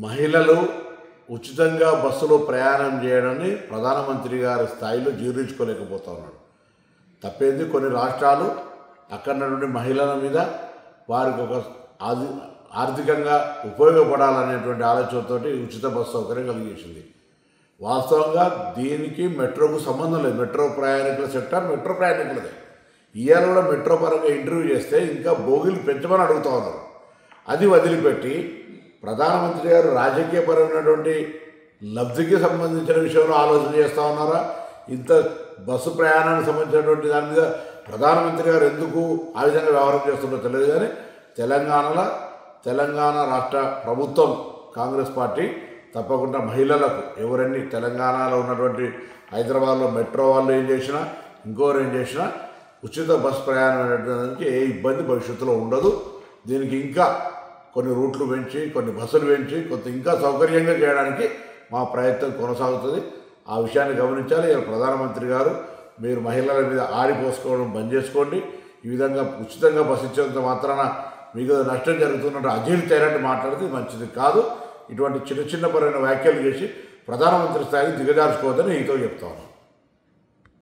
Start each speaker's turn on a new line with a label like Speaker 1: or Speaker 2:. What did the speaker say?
Speaker 1: మహిళలు ఉచితంగా బస్సులో ప్రయాణం చేయడాన్ని ప్రధానమంత్రి గారి స్థాయిలో జీర్ణించుకోలేకపోతా ఉన్నాడు. తప్పేంది, కొన్ని రాష్ట్రాలు అక్కడ నుండి మహిళల మీద వారికి ఒక ఆర్థికంగా ఉపయోగపడాలనేటువంటి ఆలోచనతో ఉచిత బస్సు సౌకర్యం కలిగేసింది. వాస్తవంగా దీనికి మెట్రోకు సంబంధం లేదు. మెట్రో ప్రయాణికుల సెక్టర్ మెట్రో ప్రయాణికులదే. ఇవాళ కూడా మెట్రో పరంగా ఇంటర్వ్యూ చేస్తే ఇంకా బోగిలు పెంచమని అడుగుతూ ఉన్నారు. అది వదిలిపెట్టి ప్రధానమంత్రి గారు రాజకీయపరమైనటువంటి లబ్ధికి సంబంధించిన విషయంలో ఆలోచన చేస్తూ ఉన్నారా? ఇంత బస్సు ప్రయాణానికి సంబంధించినటువంటి దాని మీద ప్రధానమంత్రి గారు ఎందుకు ఆ విధంగా వ్యవహారం చేస్తుందో తెలియదు. కానీ తెలంగాణ రాష్ట్ర ప్రభుత్వం కాంగ్రెస్ పార్టీ తప్పకుండా మహిళలకు ఎవరన్నీ తెలంగాణలో ఉన్నటువంటి హైదరాబాద్లో మెట్రో వాళ్ళు ఏం చేసినా ఇంకోరు ఏం చేసినా ఉచిత బస్ ప్రయాణం అనేటువంటి ఏ ఇబ్బంది భవిష్యత్తులో ఉండదు. దీనికి ఇంకా కొన్ని రూట్లు పెంచి, కొన్ని బస్సులు పెంచి, కొంత ఇంకా సౌకర్యంగా చేయడానికి మా ప్రయత్నం కొనసాగుతుంది. ఆ విషయాన్ని గమనించాలి. ఇలా ప్రధానమంత్రి గారు మీరు మహిళల మీద ఆడిపోసుకోవడం బంద్ చేసుకోండి. ఈ విధంగా ఉచితంగా బస్సు ఇచ్చేంత మాత్రాన మీకు నష్టం జరుగుతున్నట్టు అజీర్తైనట్టు మాట్లాడితే మంచిది కాదు. ఇటువంటి చిన్న పరమైన వ్యాఖ్యలు చేసి ప్రధానమంత్రి స్థాయికి దిగజార్చుకోవద్దని నీతో చెప్తాను.